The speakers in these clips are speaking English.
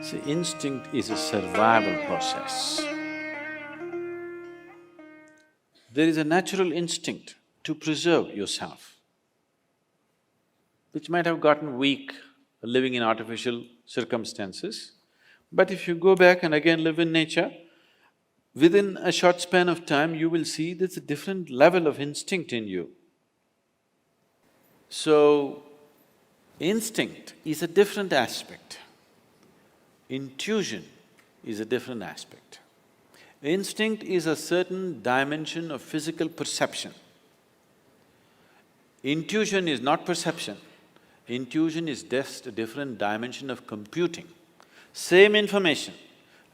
See, instinct is a survival process. There is a natural instinct to preserve yourself, which might have gotten weak living in artificial circumstances. But if you go back and again live in nature, within a short span of time, you will see there's a different level of instinct in you. So, instinct is a different aspect. Intuition is a different aspect. Instinct is a certain dimension of physical perception. Intuition is not perception. Intuition is just a different dimension of computing. Same information,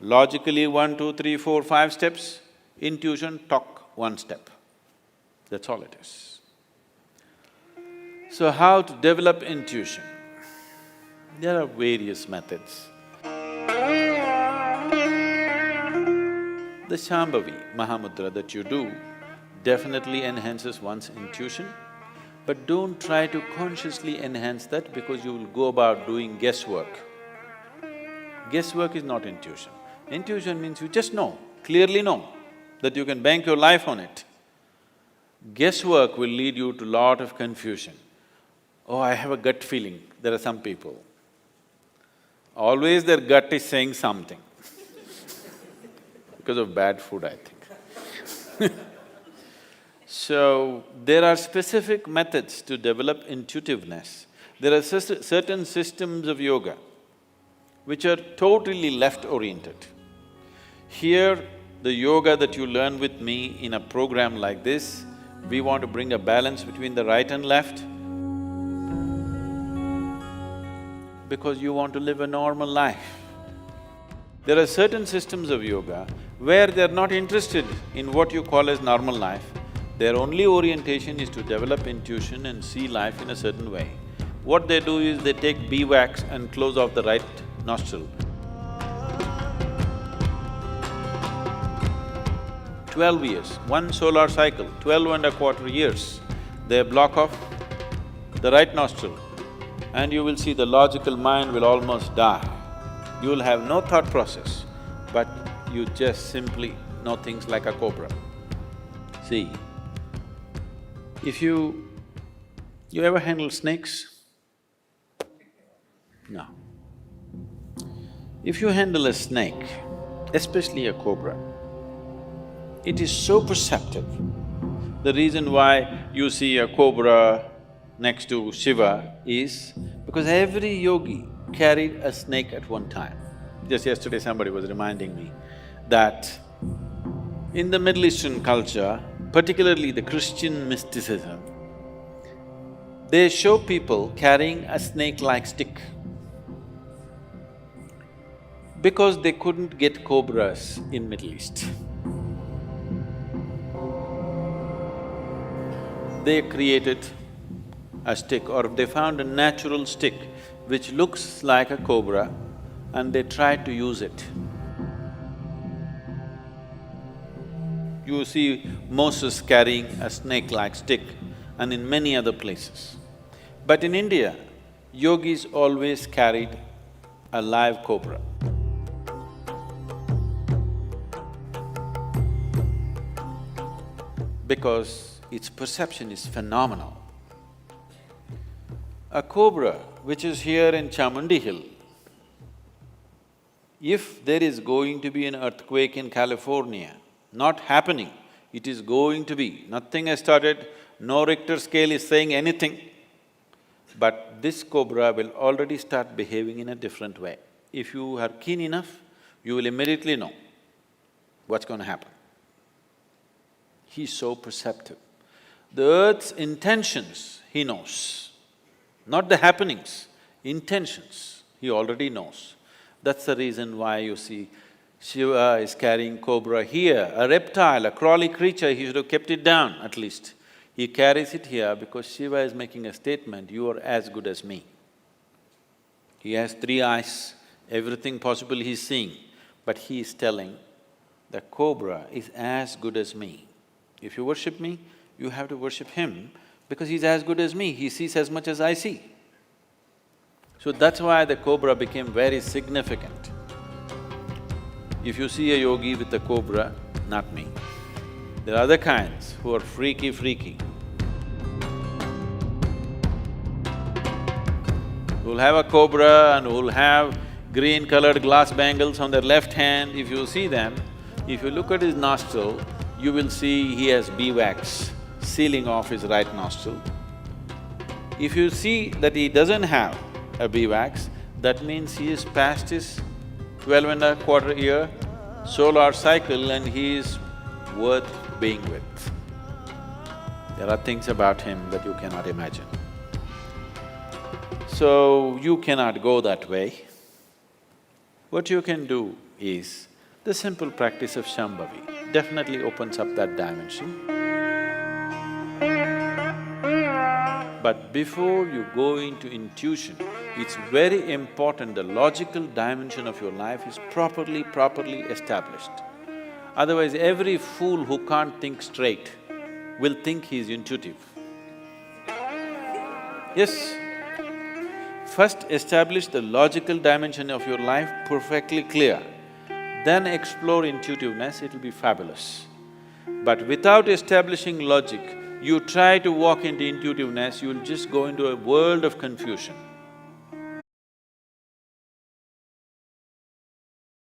logically 1, 2, 3, 4, 5 steps, intuition, talk 1 step. That's all it is. So how to develop intuition? There are various methods. The Shambhavi Mahamudra that you do definitely enhances one's intuition, but don't try to consciously enhance that because you will go about doing guesswork. Guesswork is not intuition. Intuition means you just know, clearly know, that you can bank your life on it. Guesswork will lead you to lot of confusion. Oh, I have a gut feeling. There are some people, always their gut is saying something because of bad food, I think. So, there are specific methods to develop intuitiveness. There are certain systems of yoga which are totally left-oriented. Here, the yoga that you learn with me in a program like this, we want to bring a balance between the right and left because you want to live a normal life. There are certain systems of yoga where they're not interested in what you call as normal life. Their only orientation is to develop intuition and see life in a certain way. What they do is they take beeswax and close off the right nostril. 12 years, one solar cycle, 12.25 years, they block off the right nostril and you will see the logical mind will almost die. You will have no thought process, but you just simply know things like a cobra. See, if you ever handle snakes? No. If you handle a snake, especially a cobra, it is so perceptive. The reason why you see a cobra next to Shiva is because every yogi carried a snake at one time. Just yesterday somebody was reminding me that in the Middle Eastern culture, particularly the Christian mysticism, they show people carrying a snake-like stick because they couldn't get cobras in Middle East. They created a stick or they found a natural stick which looks like a cobra and they tried to use it. You see Moses carrying a snake-like stick and in many other places. But in India, yogis always carried a live cobra. Because its perception is phenomenal. A cobra which is here in Chamundi Hill, if there is going to be an earthquake in California, not happening, it is going to be, nothing has started, no Richter scale is saying anything, but this cobra will already start behaving in a different way. If you are keen enough, you will immediately know what's going to happen. He's so perceptive. The earth's intentions, he knows, not the happenings, intentions, he already knows. That's the reason why you see Shiva is carrying cobra here, a reptile, a crawly creature, he should have kept it down at least. He carries it here because Shiva is making a statement, you are as good as me. He has 3 eyes, everything possible he's seeing, but he is telling, the cobra is as good as me. If you worship me, you have to worship him because he's as good as me, he sees as much as I see. So that's why the cobra became very significant. If you see a yogi with a cobra, not me. There are other kinds who are freaky, who'll have a cobra and who'll have green-colored glass bangles on their left hand. If you see them, if you look at his nostril, you will see he has beeswax sealing off his right nostril. If you see that he doesn't have a beeswax, that means he is past his 12.25 year solar cycle and he is worth being with. There are things about him that you cannot imagine. So, you cannot go that way. What you can do is, the simple practice of Shambhavi definitely opens up that dimension. But before you go into intuition, it's very important the logical dimension of your life is properly established. Otherwise, every fool who can't think straight will think he's intuitive. Yes, first establish the logical dimension of your life perfectly clear, then explore intuitiveness, it'll be fabulous. But without establishing logic, you try to walk into intuitiveness, you'll just go into a world of confusion.